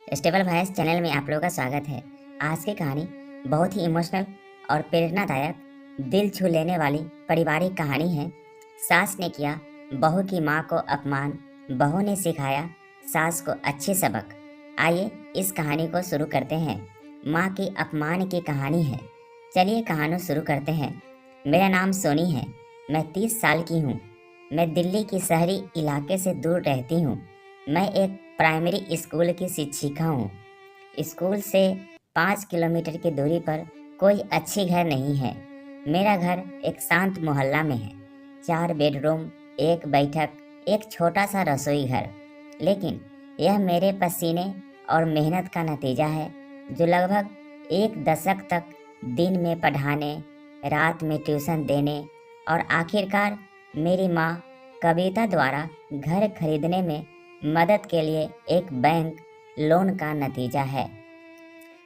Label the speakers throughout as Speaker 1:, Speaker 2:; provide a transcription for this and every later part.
Speaker 1: Stable voice channel में आप लोगों का स्वागत है। आज की कहानी बहुत ही इमोशनल और प्रेरणादायक, दिल छू लेने वाली पारिवारिक कहानी है। सास ने किया बहू की माँ को अपमान, बहू ने सिखाया सास को अच्छे सबक। आइए इस कहानी को शुरू करते हैं। माँ की अपमान की कहानी है। चलिए कहानी शुरू करते हैं। मेरा नाम सोनी है। मैं 30 साल की हूँ। मैं दिल्ली की शहरी इलाके से दूर रहती हूँ। मैं एक प्राइमरी स्कूल की शिक्षिका हूँ। स्कूल से 5 किलोमीटर की दूरी पर कोई अच्छी घर नहीं है। मेरा घर एक शांत मोहल्ला में है। 4 बेडरूम, एक बैठक, एक छोटा सा रसोई घर। लेकिन यह मेरे पसीने और मेहनत का नतीजा है, जो लगभग एक दशक तक दिन में पढ़ाने, रात में ट्यूशन देने और आखिरकार मेरी माँ कविता द्वारा घर खरीदने में मदद के लिए एक बैंक लोन का नतीजा है।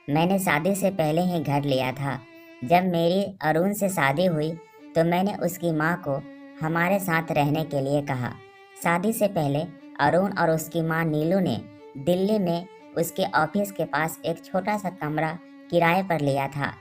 Speaker 1: मैंने शादी से पहले ही घर लिया था। जब मेरी अरुण से शादी हुई तो मैंने उसकी माँ को हमारे साथ रहने के लिए कहा। शादी से पहले अरुण और उसकी माँ नीलू ने दिल्ली में उसके ऑफिस के पास एक छोटा सा कमरा किराए पर लिया था।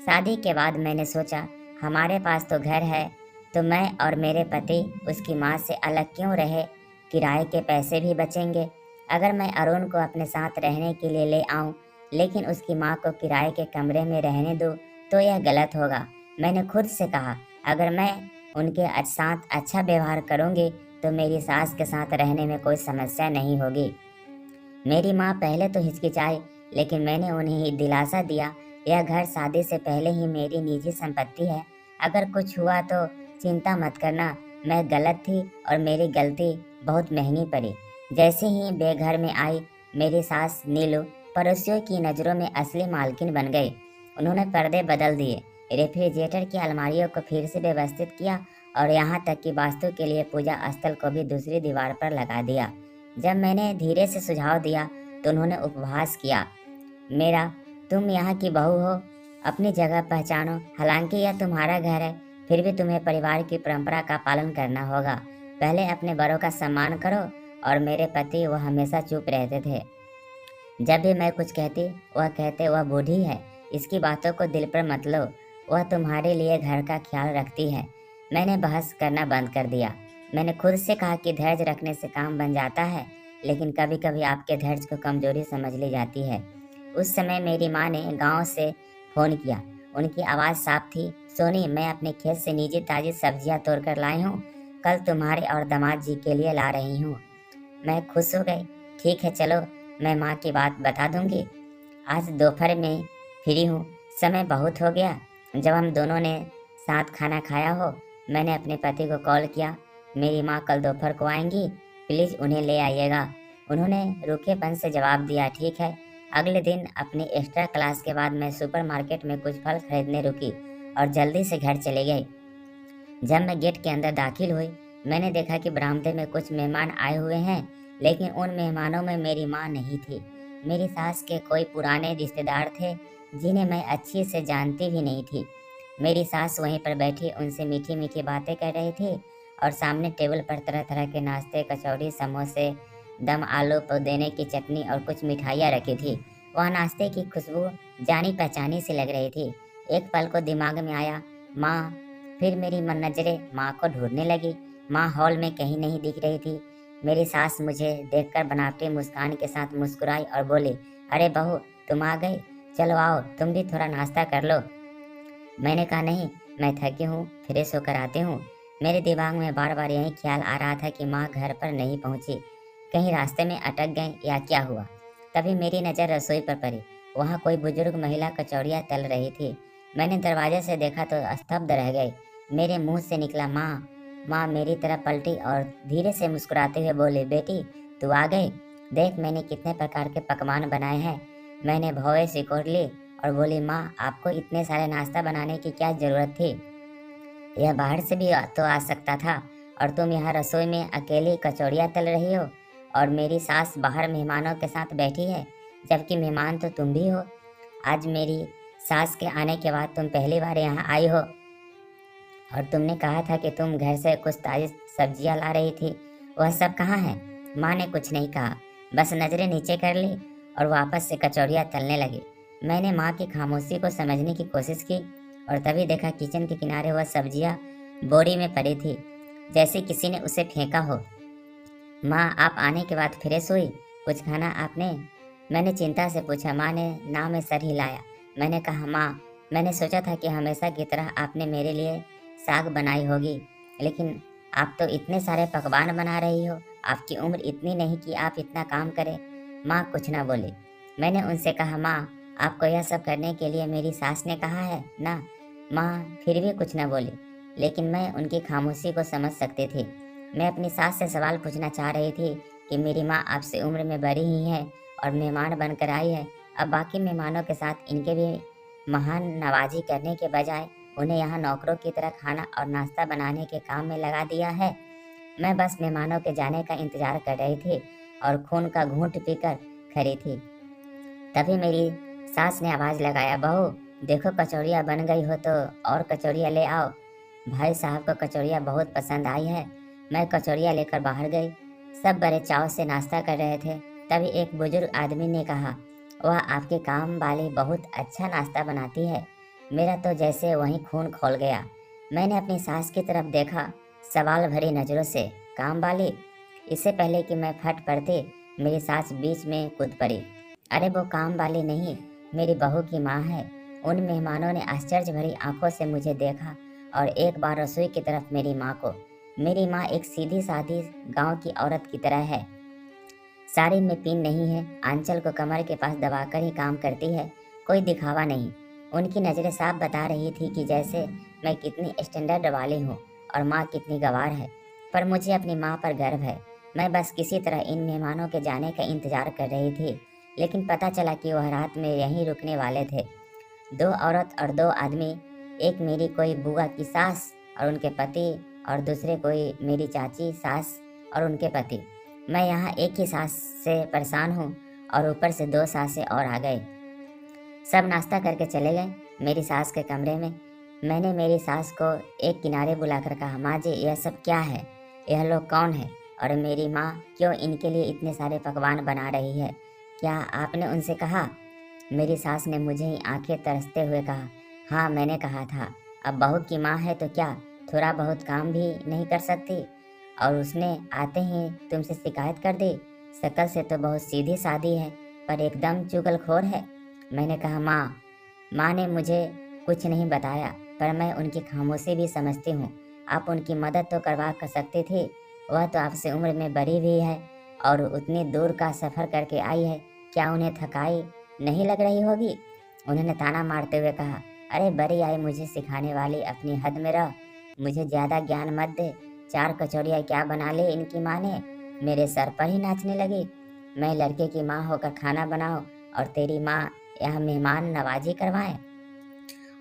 Speaker 1: शादी के बाद मैंने सोचा, हमारे पास तो घर है, तो मैं और मेरे पति उसकी माँ से अलग क्यों रहे। किराए के पैसे भी बचेंगे। अगर मैं अरुण को अपने साथ रहने के लिए ले आऊं, लेकिन उसकी माँ को किराए के कमरे में रहने दूं, तो यह गलत होगा। मैंने खुद से कहा, अगर मैं उनके साथ अच्छा व्यवहार करूंगी तो मेरी सास के साथ रहने में कोई समस्या नहीं होगी। मेरी माँ पहले तो हिचकिचाई, लेकिन मैंने उन्हें ही दिलासा दिया, यह घर शादी से पहले ही मेरी निजी संपत्ति है। अगर कुछ हुआ तो चिंता मत करना। मैं गलत थी और मेरी गलती बहुत महंगी पड़ी। जैसे ही वे घर में आई, मेरी सास नीलू पड़ोसियों की नज़रों में असली मालकिन बन गई। उन्होंने पर्दे बदल दिए, रेफ्रिजरेटर की अलमारियों को फिर से व्यवस्थित किया और यहाँ तक कि वास्तु के लिए पूजा स्थल को भी दूसरी दीवार पर लगा दिया। जब मैंने धीरे से सुझाव दिया तो उन्होंने उपहास किया, मेरा तुम यहाँ की बहू हो, अपनी जगह पहचानो। हालांकि यह तुम्हारा घर है, फिर भी तुम्हें परिवार की परंपरा का पालन करना होगा। पहले अपने बड़ों का सम्मान करो। और मेरे पति वह हमेशा चुप रहते थे। जब भी मैं कुछ कहती, वह कहते वह बूढ़ी है, इसकी बातों को दिल पर मत लो, वह तुम्हारे लिए घर का ख्याल रखती है। मैंने बहस करना बंद कर दिया। मैंने खुद से कहा कि धैर्य रखने से काम बन जाता है, लेकिन कभी कभी आपके धैर्य को कमजोरी समझ ली जाती है। उस समय मेरी माँ ने गांव से फोन किया। उनकी आवाज़ साफ थी, सोनी, मैं अपने खेत से नीचे ताज़ी सब्जियां तोड़ कर लाई हूँ, कल तुम्हारे और दामाद जी के लिए ला रही हूँ। मैं खुश हो गई। ठीक है, चलो, मैं माँ की बात बता दूंगी। आज दोपहर में फ्री हूँ, समय बहुत हो गया जब हम दोनों ने साथ खाना खाया हो। मैंने अपने पति को कॉल किया, मेरी माँ कल दोपहर को आएंगी, प्लीज़ उन्हें ले आइएगा। उन्होंने रूखेपन से जवाब दिया, ठीक है। अगले दिन अपनी एक्स्ट्रा क्लास के बाद मैं सुपरमार्केट में कुछ फल खरीदने रुकी और जल्दी से घर चले गई। जब मैं गेट के अंदर दाखिल हुई, मैंने देखा कि बरामदे में कुछ मेहमान आए हुए हैं, लेकिन उन मेहमानों में मेरी माँ नहीं थी। मेरी सास के कोई पुराने रिश्तेदार थे, जिन्हें मैं अच्छी से जानती भी नहीं थी। मेरी सास वहीं पर बैठी उनसे मीठी मीठी बातें कर रही थी और सामने टेबल पर तरह तरह के नाश्ते, कचौड़ी, समोसे, दम आलू, पुदीने की चटनी और कुछ मिठाइयाँ रखी थी। वह नाश्ते की खुशबू जानी पहचानी सी लग रही थी। एक पल को दिमाग में आया, माँ। फिर मेरी मन नजरें माँ को ढूंढने लगी। माँ हॉल में कहीं नहीं दिख रही थी। मेरी सास मुझे देखकर बनावटी मुस्कान के साथ मुस्कुराई और बोली, अरे बहू, तुम आ गई, चलो आओ, तुम भी थोड़ा नाश्ता कर लो। मैंने कहा, नहीं, मैं थकी हूँ, फ्रेश होकर आती हूँ। मेरे दिमाग में बार बार यही ख्याल आ रहा था कि माँ घर पर नहीं पहुँची, कहीं रास्ते में अटक गए या क्या हुआ। तभी मेरी नज़र रसोई पर पड़ी। वहाँ कोई बुजुर्ग महिला कचौड़ियाँ तल रही थी। मैंने दरवाजे से देखा तो स्तब्ध रह गई। मेरे मुंह से निकला, माँ। माँ मेरी तरफ पलटी और धीरे से मुस्कुराते हुए बोली, बेटी, तू आ गई, देख मैंने कितने प्रकार के पकवान बनाए हैं। मैंने भौवे सिकोड़ ली और बोली, माँ, आपको इतने सारे नाश्ता बनाने की क्या ज़रूरत थी? यह बाहर से भी तो आ सकता था, और तुम यहाँ रसोई में अकेली कचौड़ियाँ तल रही हो और मेरी सास बाहर मेहमानों के साथ बैठी है, जबकि मेहमान तो तुम भी हो। आज मेरी सास के आने के बाद तुम पहली बार यहाँ आई हो और तुमने कहा था कि तुम घर से कुछ ताज़ी सब्जियां ला रही थी, वह सब कहाँ है? माँ ने कुछ नहीं कहा, बस नज़रें नीचे कर ली और वापस से कचौड़ियाँ तलने लगे। मैंने माँ की खामोशी को समझने की कोशिश की और तभी देखा किचन के किनारे वह सब्जियाँ बोरी में पड़ी थी, जैसे किसी ने उसे फेंका हो। माँ, आप आने के बाद फ्रेश हुई? कुछ खाना आपने? मैंने चिंता से पूछा। माँ ने ना में सर हिलाया। मैंने कहा, माँ, मैंने सोचा था कि हमेशा की तरह आपने मेरे लिए साग बनाई होगी, लेकिन आप तो इतने सारे पकवान बना रही हो। आपकी उम्र इतनी नहीं कि आप इतना काम करें। माँ कुछ ना बोली। मैंने उनसे कहा, माँ, आपको यह सब करने के लिए मेरी सास ने कहा है ना? माँ फिर भी कुछ न बोली, लेकिन मैं उनकी खामोशी को समझ सकती थी। मैं अपनी सास से सवाल पूछना चाह रही थी कि मेरी माँ आपसे उम्र में बड़ी ही है और मेहमान बनकर आई है। अब बाकी मेहमानों के साथ इनके भी महान नवाजी करने के बजाय उन्हें यहाँ नौकरों की तरह खाना और नाश्ता बनाने के काम में लगा दिया है। मैं बस मेहमानों के जाने का इंतजार कर रही थी और खून का घूंट पीकर खड़ी थी। तभी मेरी सास ने आवाज़ लगाया, बहू देखो कचौड़ियाँ बन गई हो तो और कचौड़ियाँ ले आओ। भाई साहब को कचौड़ियाँ बहुत पसंद आई है। मैं कचौड़ियाँ लेकर बाहर गई। सब बड़े चाव से नाश्ता कर रहे थे। तभी एक बुजुर्ग आदमी ने कहा, वह आपकी काम वाली बहुत अच्छा नाश्ता बनाती है। मेरा तो जैसे वहीं खून खौल गया। मैंने अपनी सास की तरफ देखा, सवाल भरी नज़रों से। काम वाली? इससे पहले कि मैं फट पड़ती, मेरी सास बीच में कूद पड़ी। अरे वो काम वाली नहीं, मेरी बहू की माँ है। उन मेहमानों ने आश्चर्य भरी आंखों से मुझे देखा और एक बार रसोई की तरफ मेरी माँ को। मेरी माँ एक सीधी सादी गांव की औरत की तरह है। साड़ी में पिन नहीं है, आंचल को कमर के पास दबाकर ही काम करती है। कोई दिखावा नहीं। उनकी नज़रें साफ बता रही थी कि जैसे मैं कितनी स्टैंडर्ड वाली हूँ और माँ कितनी गंवार है। पर मुझे अपनी माँ पर गर्व है। मैं बस किसी तरह इन मेहमानों के जाने का इंतजार कर रही थी, लेकिन पता चला कि वह रात में यहीं रुकने वाले थे। दो औरत और दो आदमी, एक मेरी कोई बुआ की सास और उनके पति और दूसरे कोई मेरी चाची सास और उनके पति। मैं यहाँ एक ही सास से परेशान हूँ और ऊपर से दो सासें और आ गए। सब नाश्ता करके चले गए मेरी सास के कमरे में। मैंने मेरी सास को एक किनारे बुलाकर कहा, माँ जी यह सब क्या है? यह लोग कौन है और मेरी माँ क्यों इनके लिए इतने सारे पकवान बना रही है? क्या आपने उनसे कहा? मेरी सास ने मुझे ही आंखें तरसते हुए कहा, हाँ मैंने कहा था। अब बहू की माँ है तो क्या थोड़ा बहुत काम भी नहीं कर सकती? और उसने आते ही तुमसे शिकायत कर दी। शक्ल से तो बहुत सीधी सादी है, पर एकदम चुगलखोर है। मैंने कहा, माँ ने मुझे कुछ नहीं बताया, पर मैं उनकी खामोशी भी समझती हूँ। आप उनकी मदद तो करवा कर सकती थी। वह तो आपसे उम्र में बड़ी भी है और उतनी दूर का सफ़र करके आई है। क्या उन्हें थकाई नहीं लग रही होगी? उन्होंने ताना मारते हुए कहा, अरे बड़ी आई मुझे सिखाने वाली, अपनी हद में रह। मुझे ज़्यादा ज्ञान मत दे। 4 कचौड़ियाँ क्या बना ले इनकी माँ ने, मेरे सर पर ही नाचने लगी। मैं लड़के की माँ होकर खाना बनाऊँ और तेरी माँ यहाँ मेहमान नवाजी करवाएं?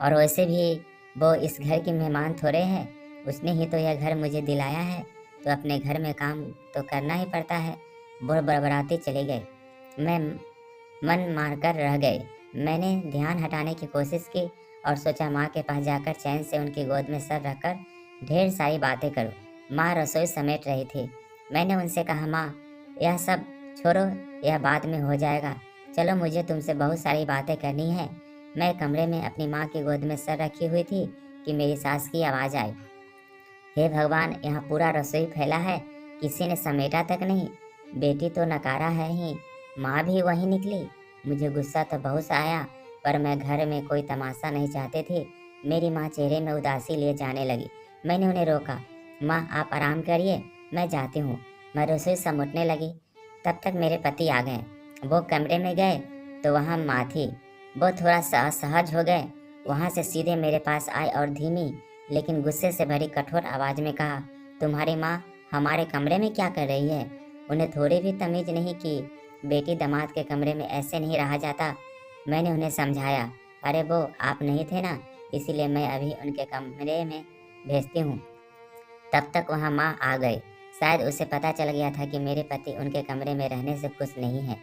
Speaker 1: और वैसे भी वो इस घर की मेहमान थोड़े हैं। उसने ही तो यह घर मुझे दिलाया है, तो अपने घर में काम तो करना ही पड़ता है। वो बड़बड़ाते चले गए। मैं मन मारकर रह गए। मैंने ध्यान हटाने की कोशिश की और सोचा माँ के पास जाकर चैन से उनकी गोद में सर रखकर ढेर सारी बातें करूँ। माँ रसोई समेट रही थी। मैंने उनसे कहा, माँ यह सब छोड़ो, यह बाद में हो जाएगा। चलो मुझे तुमसे बहुत सारी बातें करनी है। मैं कमरे में अपनी माँ की गोद में सर रखी हुई थी कि मेरी सास की आवाज़ आई, हे भगवान, यहाँ पूरा रसोई फैला है, किसी ने समेटा तक नहीं। बेटी तो नकारा है ही, माँ भी वही निकली। मुझे गुस्सा तो बहुत सा आया, पर मैं घर में कोई तमाशा नहीं चाहती थी। मेरी माँ चेहरे में उदासी लिए जाने लगी। मैंने उन्हें रोका, माँ आप आराम करिए, मैं जाती हूँ। मैं रसोई समेटने लगी। तब तक मेरे पति आ गए। वो कमरे में गए तो वहाँ माँ थी। वो थोड़ा सा असहज हो गए। वहाँ से सीधे मेरे पास आए और धीमी लेकिन गुस्से से भरी कठोर आवाज़ में कहा, तुम्हारी माँ हमारे कमरे में क्या कर रही है? उन्हें थोड़ी भी तमीज़ नहीं कि बेटी दामाद के कमरे में ऐसे नहीं रहा जाता। मैंने उन्हें समझाया, अरे वो आप नहीं थे ना, इसीलिए मैं अभी उनके कमरे में भेजती हूँ। तब तक वहाँ माँ आ गई। शायद उसे पता चल गया था कि मेरे पति उनके कमरे में रहने से खुश नहीं है।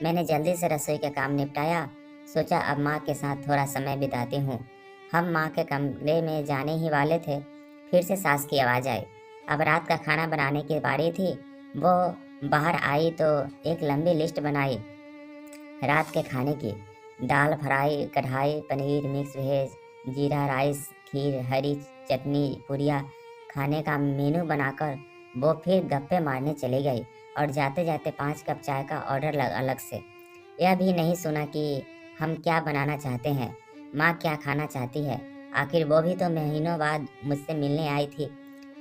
Speaker 1: मैंने जल्दी से रसोई का काम निपटाया। सोचा अब माँ के साथ थोड़ा समय बिताती हूँ। हम माँ के कमरे में जाने ही वाले थे, फिर से सास की आवाज़ आई। अब रात का खाना बनाने की बारी थी। वो बाहर आई तो एक लंबी लिस्ट बनाई। रात के खाने की दाल फ्राई, कढ़ाई पनीर, मिक्स वेज, जीरा राइस, खीर, हरी चटनी, पूरियाँ खाने का मेनू बनाकर वो फिर गप्पे मारने चली गई और जाते जाते 5 कप चाय का ऑर्डर अलग से। यह भी नहीं सुना कि हम क्या बनाना चाहते हैं, माँ क्या खाना चाहती है। आखिर वो भी तो महीनों बाद मुझसे मिलने आई थी।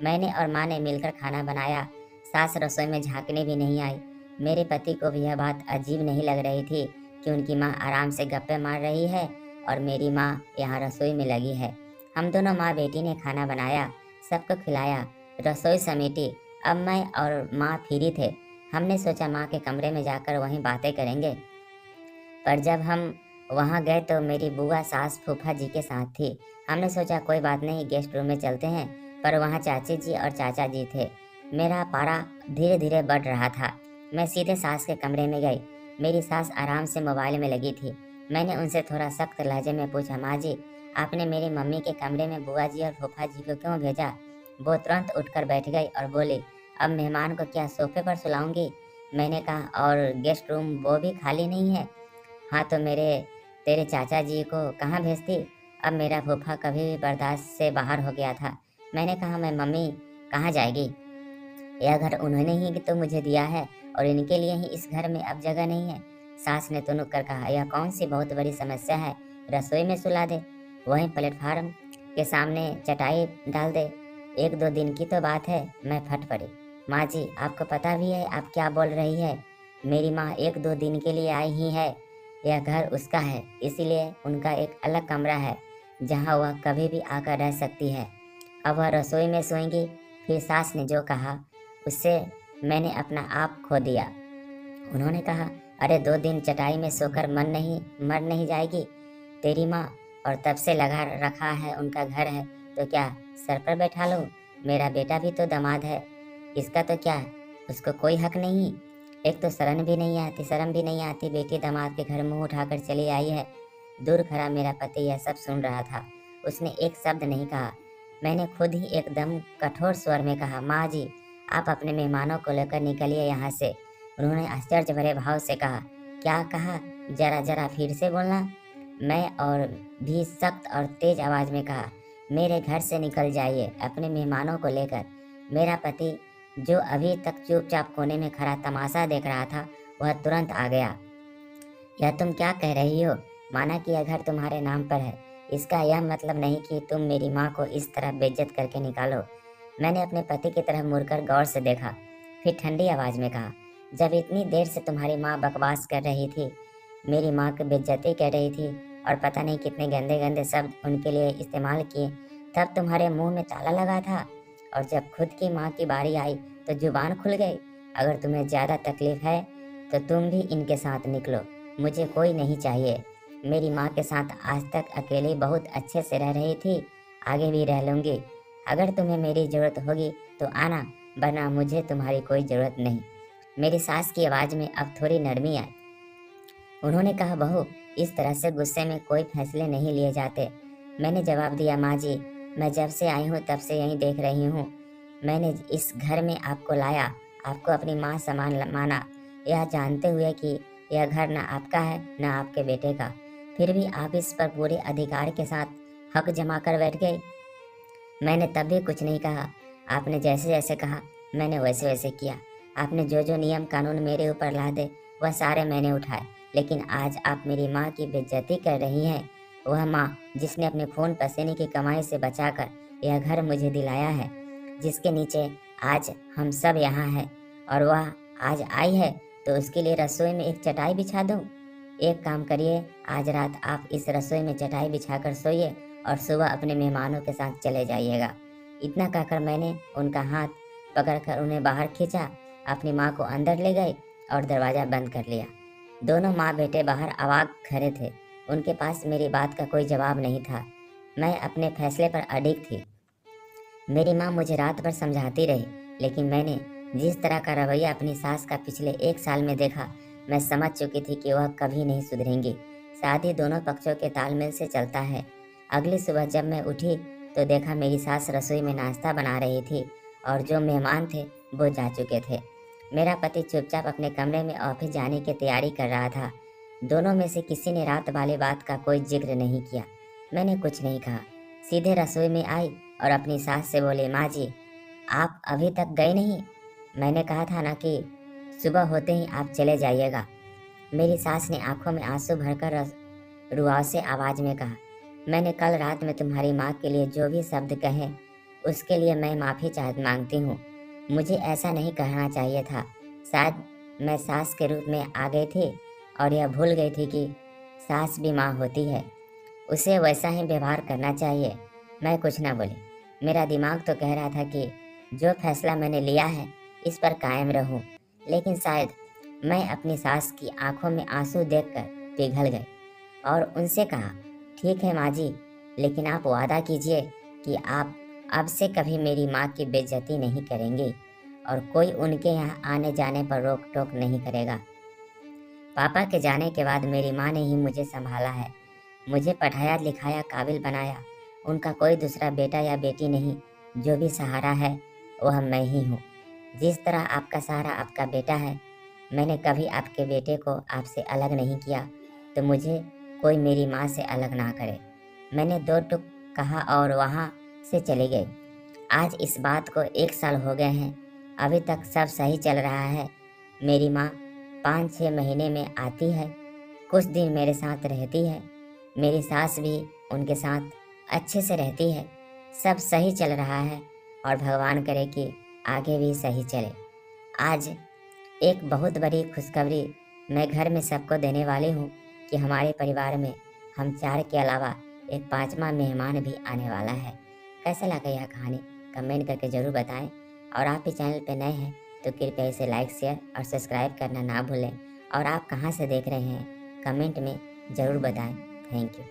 Speaker 1: मैंने और माँ ने मिलकर खाना बनाया। सास रसोई में झांकने भी नहीं आई। मेरे पति को भी यह बात अजीब नहीं लग रही थी कि उनकी माँ आराम से गप्पे मार रही है और मेरी माँ यहाँ रसोई में लगी है। हम दोनों माँ बेटी ने खाना बनाया, सबको खिलाया, रसोई समेटी। अब मैं और माँ फ्री थे। हमने सोचा माँ के कमरे में जाकर वहीं बातें करेंगे, पर जब हम वहाँ गए तो मेरी बुआ सास फूफा जी के साथ थी। हमने सोचा कोई बात नहीं, गेस्ट रूम में चलते हैं, पर वहाँ चाची जी और चाचा जी थे। मेरा पारा धीरे धीरे बढ़ रहा था। मैं सीधे सास के कमरे में गई। मेरी सास आराम से मोबाइल में लगी थी। मैंने उनसे थोड़ा सख्त लहजे में पूछा, माँ जी, आपने मेरी मम्मी के कमरे में बुआ जी और फूफा जी को क्यों भेजा? वो तुरंत उठकर बैठ गई और बोली, अब मेहमान को क्या सोफे पर सुलाऊंगी? मैंने कहा, और गेस्ट रूम वो भी खाली नहीं है? हाँ तो तेरे चाचा जी को कहाँ भेजती? अब मेरा फूफा कभी भी बर्दाश्त से बाहर हो गया था। मैंने कहा, मैं मम्मी कहाँ जाएगी? यह घर उन्होंने ही तो मुझे दिया है और इनके लिए ही इस घर में अब जगह नहीं है। सास ने तुनुक कर कहा, यह कौन सी बहुत बड़ी समस्या है, रसोई में सुला दे, वहीं प्लेटफार्म के सामने चटाई डाल दे। 1-2 दिन की तो बात है। मैं फट पड़ी, माँ जी आपको पता भी है आप क्या बोल रही है? मेरी माँ 1-2 दिन के लिए आई ही है। यह घर उसका है, इसीलिए उनका एक अलग कमरा है जहाँ वह कभी भी आकर रह सकती है। अब वह रसोई में सोएंगी। फिर सास ने जो कहा उससे मैंने अपना आप खो दिया। उन्होंने कहा, अरे 2 दिन चटाई में सोकर मर नहीं जाएगी तेरी माँ? और तब से लगा रखा है उनका घर है तो क्या सर पर बैठा लो? मेरा बेटा भी तो दामाद है, इसका तो क्या, उसको कोई हक नहीं? एक तो शर्म भी नहीं आती, बेटी दामाद के घर मुंह उठाकर चली आई है। दूर खड़ा मेरा पति यह सब सुन रहा था। उसने एक शब्द नहीं कहा। मैंने खुद ही एकदम कठोर स्वर में कहा, माँ जी आप अपने मेहमानों को लेकर निकलिए यहाँ से। उन्होंने आश्चर्य भरे भाव से कहा, क्या कहा? जरा जरा फिर से बोलना। मैं और भी सख्त और तेज आवाज में कहा, मेरे घर से निकल जाइए अपने मेहमानों को लेकर। मेरा पति जो अभी तक चुपचाप कोने में खड़ा तमाशा देख रहा था, वह तुरंत आ गया। यह तुम क्या कह रही हो? माना कि यह घर तुम्हारे नाम पर है, इसका यह मतलब नहीं कि तुम मेरी माँ को इस तरह बेइज्जत करके निकालो। मैंने अपने पति की तरफ मुड़कर गौर से देखा, फिर ठंडी आवाज में कहा, जब इतनी देर से तुम्हारी माँ बकवास कर रही थी, मेरी माँ की बेइज्जती कर रही थी और पता नहीं कितने गंदे गंदे शब्द उनके लिए इस्तेमाल किए, तब तुम्हारे मुंह में ताला लगा था, और जब खुद की माँ की बारी आई तो जुबान खुल गई। अगर तुम्हें ज़्यादा तकलीफ है तो तुम भी इनके साथ निकलो, मुझे कोई नहीं चाहिए। मेरी माँ के साथ आज तक अकेली बहुत अच्छे से रह रही थी, आगे भी रह लूँगी। अगर तुम्हें मेरी ज़रूरत होगी तो आना, वरना मुझे तुम्हारी कोई ज़रूरत नहीं। मेरी सास की आवाज़ में अब थोड़ी नरमी आई। उन्होंने कहा, बहू इस तरह से गुस्से में कोई फैसले नहीं लिए जाते। मैंने जवाब दिया, माँ जी मैं जब से आई हूँ तब से यहीं देख रही हूँ। मैंने इस घर में आपको लाया, आपको अपनी माँ समान माना, यह जानते हुए कि यह घर ना आपका है ना आपके बेटे का। फिर भी आप इस पर पूरे अधिकार के साथ हक जमा कर बैठ गए। मैंने तब भी कुछ नहीं कहा। आपने जैसे जैसे कहा मैंने वैसे वैसे किया। आपने जो जो नियम कानून मेरे ऊपर ला दे वह सारे मैंने उठाए। लेकिन आज आप मेरी माँ की बेइज्जती कर रही हैं, वह माँ जिसने अपने खून पसीने की कमाई से बचाकर यह घर मुझे दिलाया है, जिसके नीचे आज हम सब यहाँ हैं, और वह आज आई है तो उसके लिए रसोई में एक चटाई बिछा दूँ? एक काम करिए, आज रात आप इस रसोई में चटाई बिछाकर सोइए और सुबह अपने मेहमानों के साथ चले जाइएगा। इतना कहकर मैंने उनका हाथ पकड़कर उन्हें बाहर खींचा, अपनी माँ को अंदर ले गई और दरवाज़ा बंद कर लिया। दोनों माँ बेटे बाहर अवाक खड़े थे। उनके पास मेरी बात का कोई जवाब नहीं था। मैं अपने फैसले पर अडिग थी। मेरी माँ मुझे रात भर समझाती रही, लेकिन मैंने जिस तरह का रवैया अपनी सास का पिछले 1 साल में देखा, मैं समझ चुकी थी कि वह कभी नहीं सुधरेंगी। शादी दोनों पक्षों के तालमेल से चलता है। अगली सुबह जब मैं उठी तो देखा मेरी सास रसोई में नाश्ता बना रही थी और जो मेहमान थे वो जा चुके थे। मेरा पति चुपचाप अपने कमरे में ऑफिस जाने की तैयारी कर रहा था। दोनों में से किसी ने रात वाली बात का कोई जिक्र नहीं किया। मैंने कुछ नहीं कहा, सीधे रसोई में आई और अपनी सास से बोली, माँ जी आप अभी तक गए नहीं? मैंने कहा था ना कि सुबह होते ही आप चले जाइएगा। मेरी सास ने आंखों में आंसू भरकर रुआव से आवाज में कहा, मैंने कल रात में तुम्हारी माँ के लिए जो भी शब्द कहे उसके लिए मैं माफ़ी मांगती हूँ। मुझे ऐसा नहीं कहना चाहिए था। शायद मैं सास के रूप में आ गई थी और यह भूल गई थी कि सास भी माँ होती है, उसे वैसा ही व्यवहार करना चाहिए। मैं कुछ ना बोली। मेरा दिमाग तो कह रहा था कि जो फैसला मैंने लिया है इस पर कायम रहूं, लेकिन शायद मैं अपनी सास की आंखों में आंसू देखकर पिघल गई और उनसे कहा, ठीक है माँ जी, लेकिन आप वादा कीजिए कि आप अब से कभी मेरी माँ की बेइज्जती नहीं करेंगे और कोई उनके यहाँ आने जाने पर रोक टोक नहीं करेगा। पापा के जाने के बाद मेरी माँ ने ही मुझे संभाला है, मुझे पढ़ाया लिखाया काबिल बनाया। उनका कोई दूसरा बेटा या बेटी नहीं, जो भी सहारा है वह मैं ही हूँ। जिस तरह आपका सहारा आपका बेटा है, मैंने कभी आपके बेटे को आपसे अलग नहीं किया, तो मुझे कोई मेरी माँ से अलग ना करे। मैंने दो टुक कहा और वहाँ से चली गई। आज इस बात को 1 साल हो गए हैं, अभी तक सब सही चल रहा है। मेरी माँ 5-6 महीने में आती है, कुछ दिन मेरे साथ रहती है, मेरी सास भी उनके साथ अच्छे से रहती है। सब सही चल रहा है और भगवान करे कि आगे भी सही चले। आज एक बहुत बड़ी खुशखबरी मैं घर में सबको देने वाली हूँ कि हमारे परिवार में हम 4 के अलावा एक 5वां मेहमान भी आने वाला है। कैसा लगा यह कहानी कमेंट करके ज़रूर बताएं और आप इस चैनल पर नए हैं तो कृपया इसे लाइक शेयर और सब्सक्राइब करना ना भूलें। और आप कहाँ से देख रहे हैं कमेंट में ज़रूर बताएं। Thank you.